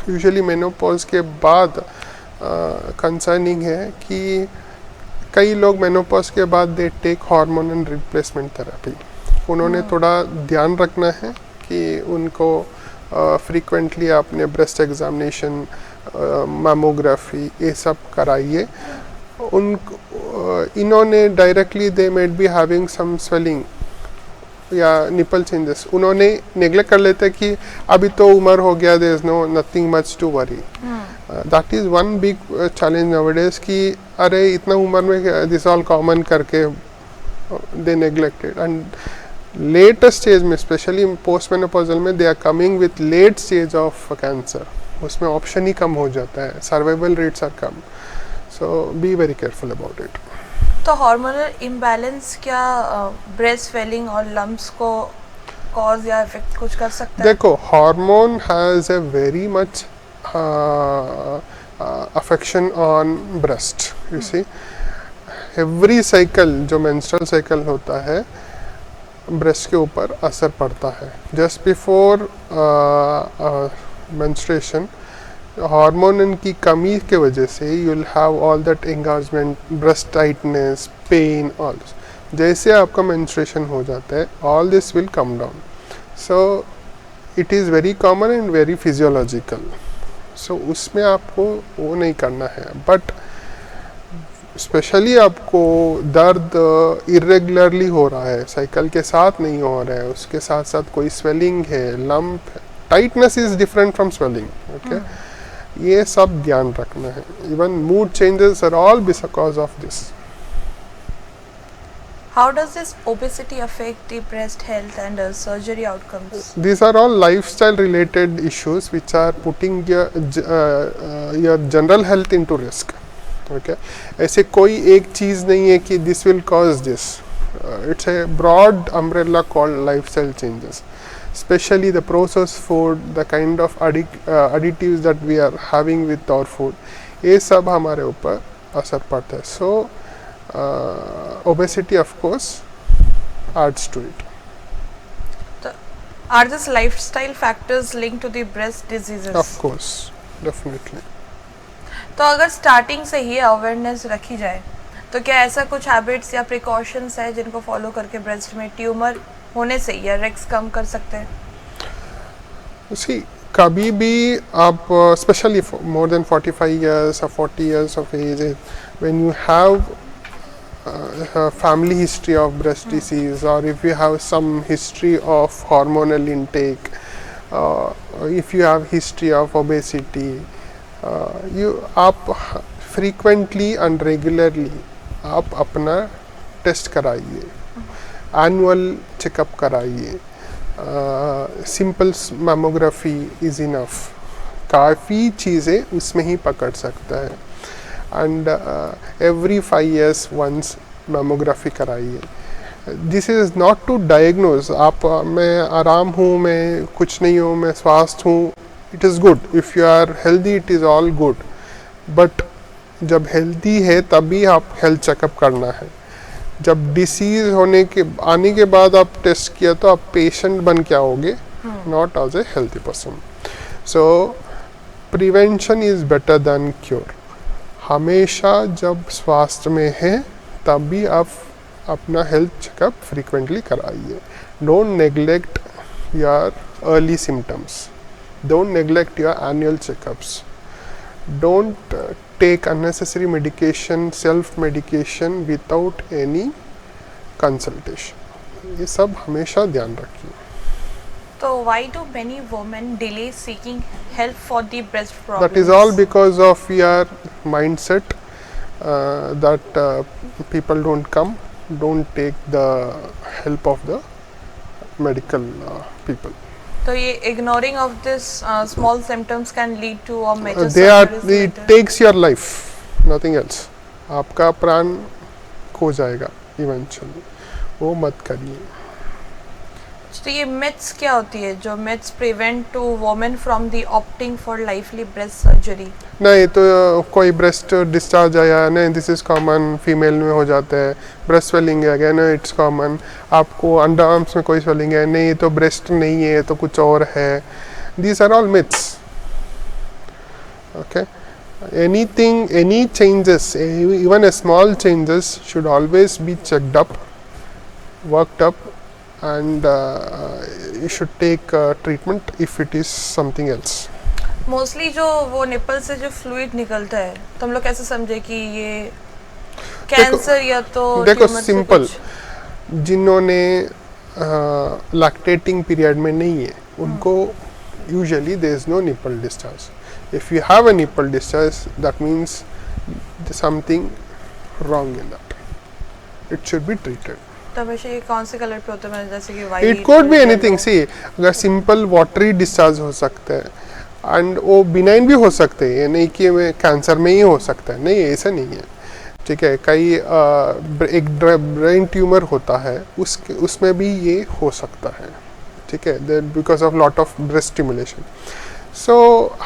यूजुअली मेनोपॉज के बाद कंसर्निंग है कि कई लोग मेनोपॉज के बाद they take hormonal replacement therapy. उन्होंने थोड़ा ध्यान रखना है कि उनको फ्रीक्वेंटली अपने ब्रेस्ट एग्जामिनेशन, मैमोग्राफी, ये सब कराइए. इन्होंने directly they made be having some swelling या निपल चेंजेस, उन्होंने नेग्लेक्ट कर लेते कि अभी तो उम्र हो गया, there is no nothing much to worry. That is one big challenge nowadays कि अरे इतना उम्र में दिस ऑल कॉमन करके they neglected. And late stage में स्पेशली पोस्ट मेनोपॉजल में they are coming with late stage of cancer. उसमें ऑप्शन ही कम हो जाता है, सर्वाइवल रेट्स आर कम. So be very careful about it. तो हार्मोनल इम्बैलेंस क्या ब्रेस्ट स्वेलिंग और लम्प्स को कॉज या इफेक्ट कुछ कर सकता है? देखो, hormone has a very much affection on breast. You see, every cycle जो मेंस्ट्रुअल साइकिल होता है ब्रेस्ट के ऊपर असर पड़ता है. जस्ट बिफोर मेंस्ट्रुएशन हार्मोन की कमी के वजह से you will have all that engagement, breast tightness, pain, all. जैसे आपका मेंस्ट्रुएशन हो जाता है all this will come down. So it is very common and very physiological. So उसमें आपको वो नहीं करना है. बट स्पेशली आपको दर्द इरेगुलरली हो रहा है, साइकिल के साथ नहीं हो रहा है, उसके साथ साथ कोई स्वेलिंग है, lump, tightness is different from swelling. Okay, ये सब ध्यान रखना है. Even mood changes are all because of this. How does this obesity affect the breast health and surgery outcomes? These are all lifestyle related issues which are putting your general health into risk. Okay, ऐसे कोई एक चीज़ नहीं है कि this will cause this. It's a broad umbrella called lifestyle changes. Especially the processed food, the kind of additives that we are having with our food, ये सब हमारे ऊपर असर पड़ता है. So obesity of course adds to it. Are these lifestyle factors linked to the breast diseases? Of course, definitely. तो अगर स्टार्टिंग से ही अवेयरनेस रखी जाए तो क्या ऐसा कुछ हैबिट्स या प्रिकॉशंस है जिनको फॉलो करके ब्रेस्ट में ट्यूमर होने से या रिस्क कम कर सकते हैं? See, कभी भी आप specially more than 45 years or 40 years of age, when you have family history of breast disease, or if you have some history of hormonal intake, if you have history of obesity, आप frequently and regularly आप अपना टेस्ट कराइए, एनुअल चेकअप कराइए. Simple mammography is enough. काफ़ी चीज़ें उसमें ही पकड़ सकता है. And every 5 years once mammography कराइए. This is not to diagnose आप मैं आराम हूँ, मैं कुछ नहीं हूँ, मैं स्वस्थ हूँ. It is good if you are healthy, it is all good. But जब हेल्दी है तभी आप हेल्थ चेकअप करना है. जब डिसीज़ आने के बाद आप टेस्ट किया तो आप पेशेंट बन के आओगे, not as a healthy person. So prevention is better than cure. हमेशा जब स्वास्थ्य में है तभी आप अपना हेल्थ चेकअप फ्रीक्वेंटली कराइए. Don't neglect your early symptoms. Don't neglect your annual checkups. Don't take unnecessary medication, self-medication without any consultation. ये सब हमेशा ध्यान रखिए. तो why do many women delay seeking help for the breast problems? That is all because of your mindset that people don't come, don't take the help of the medical people. तो ये ignoring of this small symptoms can lead to a major it later. takes your life, nothing else. आपका प्राण खो जाएगा इवेंचुअली. वो मत करिए. तो ये myths क्या होती है जो myths prevent to women from the opting for lively breast surgery? नहीं तो कोई ब्रेस्ट डिस्चार्ज आया नहीं, दिस इज़ कॉमन, फीमेल में हो जाता है. ब्रेस्ट स्वेलिंग है अगेन, इट्स कॉमन. आपको अंडर आर्म्स में कोई स्वेलिंग है नहीं तो ब्रेस्ट नहीं है तो कुछ और है. These are all myths. Okay, anything, any changes, even a small changes should always be checked up, worked up, and you should take treatment if it is something else. Mostly जो वो निपल से जो फ्लूइड निकलता है तो हम लोग कैसे समझे कि ये कैंसर या तो देखो ट्यूमर से सिंपल, कुछ? जिन्होंने लैक्टेटिंग पीरियड में नहीं है उनको usually there is no nipple discharge. If you have a nipple discharge that means something wrong in that. It should be treated. तब ऐसे ये कौन से कलर पे होता है, जैसे कि white? It could be anything. See, अगर सिंपल वाटरी डिस्चार्ज हो सकता है एंड वो बिनाइन भी हो सकते हैं, ये नहीं कि में कैंसर में ही हो सकता है, नहीं ऐसा नहीं है. ठीक है, कई एक ब्रेन ट्यूमर होता है उसमें भी ये हो सकता है. ठीक है, because of lot of breast stimulation. So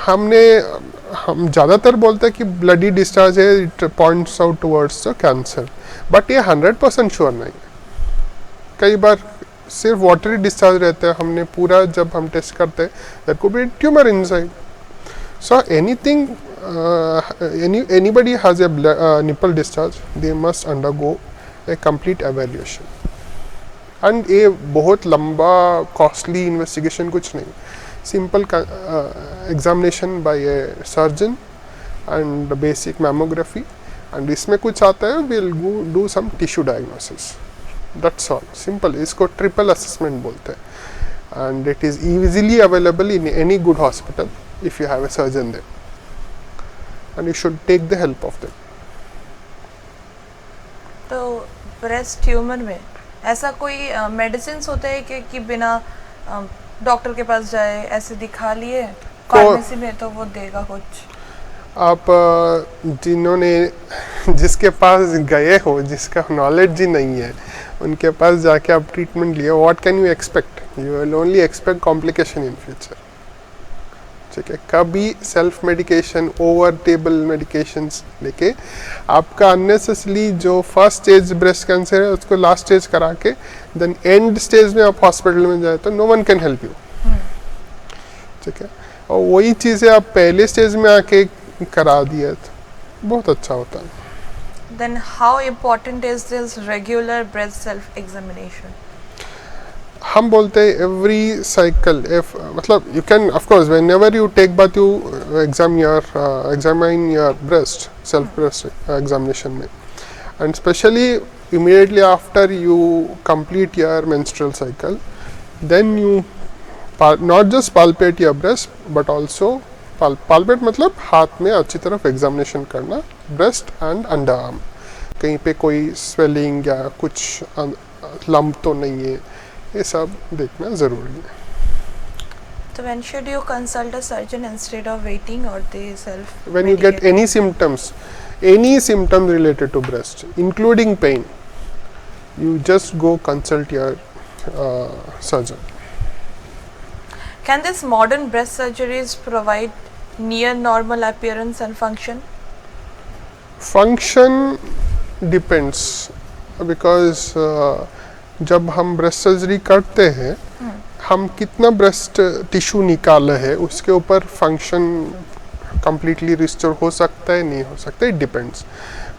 हम ज़्यादातर बोलते हैं कि ब्लडी डिस्चार्ज है, it points out towards the cancer, but ये 100% श्योर नहीं है. कई बार सिर्फ वाटरी डिस्चार्ज रहता है, हमने पूरा जब हम टेस्ट करते हैं there could be tumour inside. So anything, anybody has a nipple discharge, they must undergo a complete evaluation. And ये बहुत लंबा कॉस्टली इन्वेस्टिगेशन कुछ नहीं, simple examination by a surgeon and basic mammography, and इसमें कुछ आता है will do some tissue diagnosis. That's all, simple. इसको ट्रिपल असेसमेंट बोलते हैं and it is easily available in any good hospital if you have a surgeon there. And you should take the help of them. तो ब्रेस्ट ट्यूमर में ऐसा कोई मेडिसिन होता है कि बिना डॉक्टर के पास जाए ऐसे दिखा लिए फार्मेसी में तो वो देगा कुछ? आप जिन्होंने जिसके पास गए हो, जिसका नॉलेज ही नहीं है, उनके पास जाके आप ट्रीटमेंट लिए, what can you expect? You will only expect complication in future. ठीक है, कभी self medication, over table medications लेके आपका अननेसेसरली जो फर्स्ट स्टेज ब्रेस्ट कैंसर है उसको लास्ट स्टेज करा के देन एंड स्टेज में आप हॉस्पिटल में जाए तो no one can help you. ठीक है, और वही चीज़ें आप पहले स्टेज में आके करा दिए तो बहुत अच्छा होता है. Then how important is this regular breast self examination? हम बोलते हैं एवरी साइकिल, मतलब you can of course whenever you take bath you examine your breast, self breast examination में, and specially immediately after you complete your menstrual cycle, then you not just palpate your breast but also palpate मतलब हाथ में अच्छी तरफ एग्जामिनेशन करना, ब्रेस्ट एंड अंडर आर्म, कहीं पे कोई स्वेलिंग या कुछ लंप तो नहीं है, ये सब देखना ज़रूरी है. तो when should you consult a surgeon instead of waiting or they self? When you get any symptoms related to breast, including pain, you just go consult your surgeon. Can this modern breast surgeries provide near normal appearance and function? Function depends because जब हम ब्रेस्ट सर्जरी करते हैं हम कितना ब्रेस्ट टिश्यू निकाले है उसके ऊपर फंक्शन completely रिस्टोर हो सकता है, नहीं हो सकता, it depends.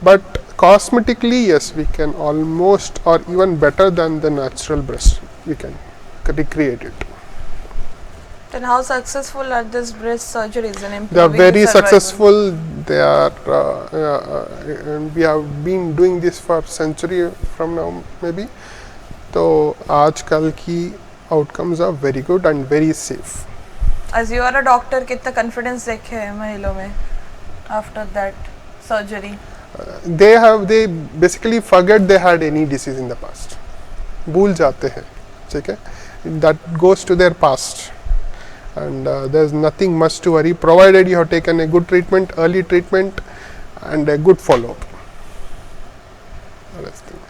But cosmetically yes, we can almost और even better than the natural breast, we can recreate it. Then how successful are these breast surgeries in improving They are very the survival? successful. They are we have been doing this for century from now maybe. तो आजकल की outcomes are very good and very safe. As you are a doctor, कितना confidence देखे हैं महिलाओं में after that surgery? They basically forget they had any disease in the past. भूल जाते हैं, ठीक है? That goes to their past. And there's nothing much to worry provided you have taken a good treatment, early treatment and a good follow-up.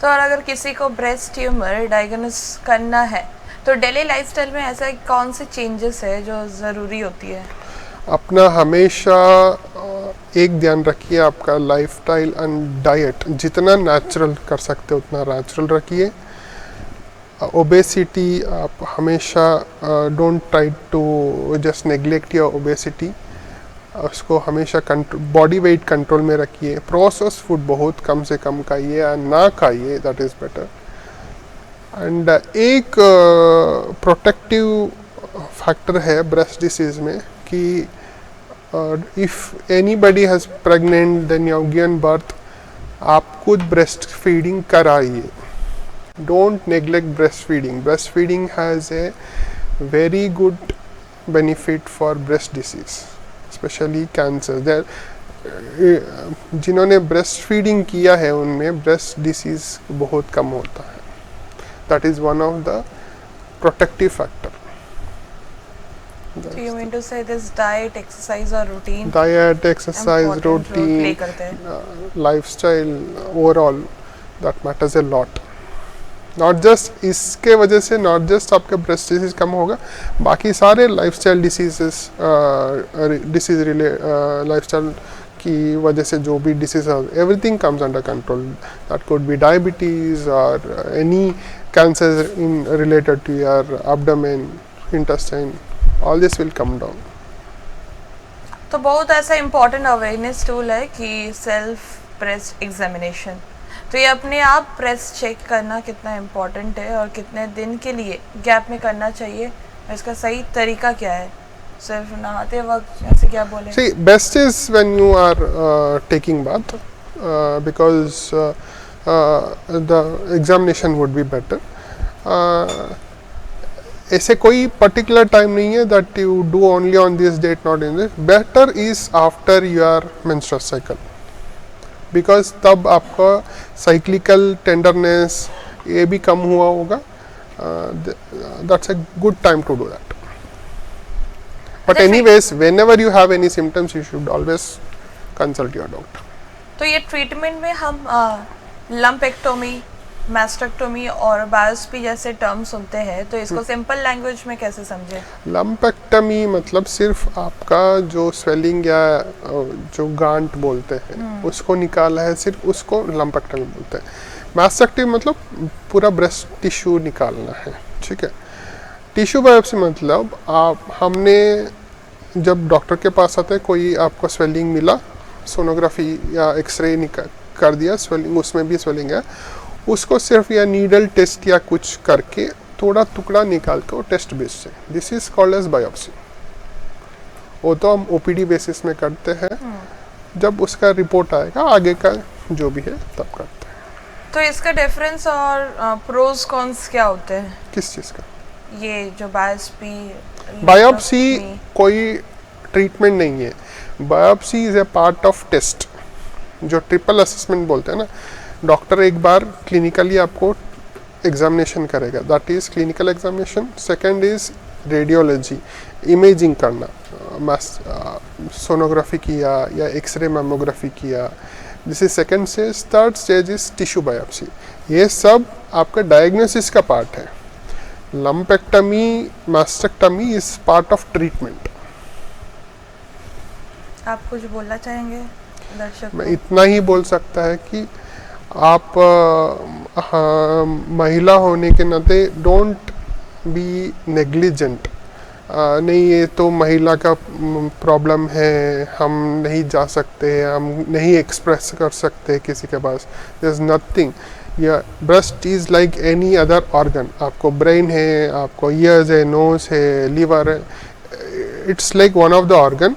तो और अगर किसी को ब्रेस्ट ट्यूमर डायग्नोस करना है तो डेली लाइफस्टाइल में ऐसा कौन से चेंजेस है जो ज़रूरी होती है? अपना हमेशा एक ध्यान रखिए, आपका लाइफस्टाइल एंड डाइट जितना नेचुरल कर सकते हो उतना नेचुरल रखिए. ओबेसिटी आप हमेशा don't try to just neglect your obesity, उसको हमेशा बॉडी वेट कंट्रोल में रखिए. प्रोसेस्ड फूड बहुत कम से कम खाइए या ना खाइए, दैट इज़ बेटर. एंड एक प्रोटेक्टिव फैक्टर है ब्रेस्ट डिसीज़ में कि if anybody has pregnant then you have given birth, आप खुद ब्रेस्ट फीडिंग कराइए. Don't neglect breastfeeding. Breastfeeding has a very good benefit for breast disease, especially cancer. जिन्होंने ब्रेस्ट फीडिंग किया है उनमें ब्रेस्ट डिसीज बहुत कम होता है. That is one of the protective factor. So you mean to say this diet, exercise or routine? Diet, exercise, important role play routine, करते हैं. lifestyle, overall that matters a lot. Not just इसके वजह से नॉट जस्ट आपका ब्रेस्ट डिसीज कम होगा, बाकी सारे लाइफस्टाइल डिसीजेस लाइफस्टाइल की वजह से जो भी disease everything comes under control. That could be diabetes और any cancer in related to your abdomen, intestine, all this will come down. तो बहुत ऐसा इम्पोर्टेंट अवेयरनेस टूल है कि सेल्फ ब्रेस्ट एग्जामिनेशन. तो ये अपने आप ब्रेस्ट चेक करना कितना इम्पोर्टेंट है और कितने दिन के लिए गैप में करना चाहिए, इसका सही तरीका क्या है? सिर्फ नहाते वक्त जैसे क्या बोले? See, best is when you are taking bath because the examination would be better. ऐसे कोई particular time नहीं है that you do only on this date, not in this. Better is after your menstrual cycle. Because तब आपका साइक्लिकल टेंडरनेस ये भी कम हुआ होगा. That's a good time to do that. But anyways whenever you have any symptoms you should always consult your doctor. तो ये ट्रीटमेंट में हम लंपेक्टोमी, मैस्टेक्टोमी और बायोप्सी जैसे टर्म सुनते हैं, तो इसको सिंपल लैंग्वेज में कैसे समझे? लंपेक्टमी मतलब सिर्फ आपका जो स्वेलिंग या जो गांठ बोलते हैं उसको निकाला है, सिर्फ उसको लंपेक्टमी बोलते हैं. मैस्टेक्टमी मतलब पूरा ब्रेस्ट टिश्यू निकालना है. ठीक है. टिश्यू बायोप्सी मतलब हमने जब डॉक्टर के पास आते हैं, कोई आपको स्वेलिंग मिला, सोनोग्राफी या एक्सरे कर दिया, स्वेलिंग उसमें भी स्वेलिंग है, उसको सिर्फ या नीडल टेस्ट या कुछ करके थोड़ा टुकड़ा निकाल के वो टेस्ट बेस से, this is called as biopsy. वो तो हम ओपीडी बेसिस में करते हैं. जब उसका रिपोर्ट आएगा आगे का जो भी है तब करते हैं. तो इसका डिफरेंस और प्रोज कॉन्स क्या होते हैं? किस चीज़ का? ये जो बायोप्सी कोई ट्रीटमेंट नहीं है. Biopsy is a part of test, जो ट्रिपल असेसमेंट बोलते हैं ना. डॉक्टर एक बार क्लिनिकली आपको एग्जामिनेशन करेगा, that is clinical examination. Second is radiology, imaging करना, सोनोग्राफी किया या एक्सरे मैमोग्राफी किया, this is second stage. Third stage is tissue biopsy. ये सब आपका डायग्नोसिस का पार्ट है. Lumpectomy, mastectomy is part of treatment. आप कुछ बोलना चाहेंगे दर्शक? मैं इतना ही बोल सकता है कि आप महिला होने के नाते डोंट बी नेग्लिजेंट. नहीं ये तो महिला का प्रॉब्लम है, हम नहीं जा सकते, हम नहीं एक्सप्रेस कर सकते किसी के पास. There is nothing. या breast is like any other organ. आपको ब्रेन है, आपको ईयर्स है, नोज है, लिवर है, it's like one of the organ.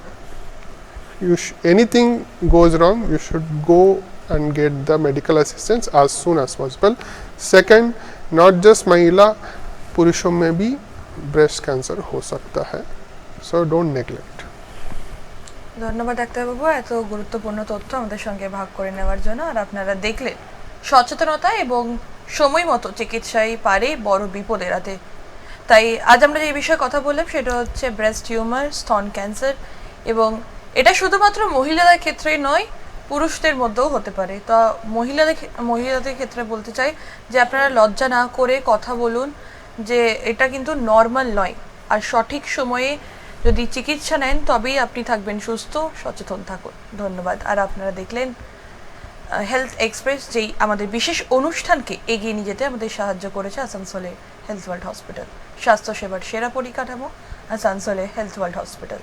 anything goes wrong, you should go and get the medical assistance as soon as possible. Second, not just महिला, पुरुषों में भी ब्रेस्ट कैंसर हो सकता है, so don't neglect. ধন্যবাদ ডাক্তারবাবু এত গুরুত্বপূর্ণ তথ্য আমাদের সঙ্গে ভাগ করে নেওয়ার জন্য. আর আপনারা দেখলেন সচেতনতা এবং সময় মতো চিকিৎসাই পারে বড় বিপদ এড়াতে. তাই আজ আমরা যে বিষয়ে কথা বললাম সেটা হচ্ছে ব্রেস্ট টিউমার, স্তন ক্যান্সার, এবং এটা শুধুমাত্র মহিলাদের ক্ষেত্রেই নয়, পুরুষদের মধ্যেও হতে পারে. তা মহিলাদের ক্ষেত্রে বলতে চাই যে আপনারা লজ্জা না করে কথা বলুন, যে এটা কিন্তু নর্মাল নয়. আর সঠিক সময়ে যদি চিকিৎসা নেন তবেই আপনি থাকবেন সুস্থ, সচেতন থাকুন. ধন্যবাদ. আর আপনারা দেখলেন হেলথ এক্সপ্রেস, যেই আমাদের বিশেষ অনুষ্ঠানকে এগিয়ে নিয়ে যেতে আমাদের সাহায্য করেছে আসানসোলে হেলথ ওয়ার্ল্ড হসপিটাল. স্বাস্থ্যসেবার সেরা পরিকাঠামো আসানসোলে হেলথ ওয়ার্ল্ড হসপিটাল.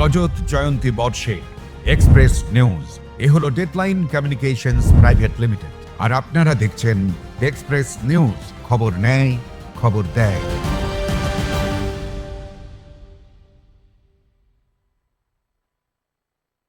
রজত জয়ন্তী বর্ষে এক্সপ্রেস নিউজ এ হলো ডেডলাইন কমিউনিকেশনস প্রাইভেট লিমিটেড আর আপনারা দেখছেন এক্সপ্রেস নিউজ, খবর নেয় খবর দেয়।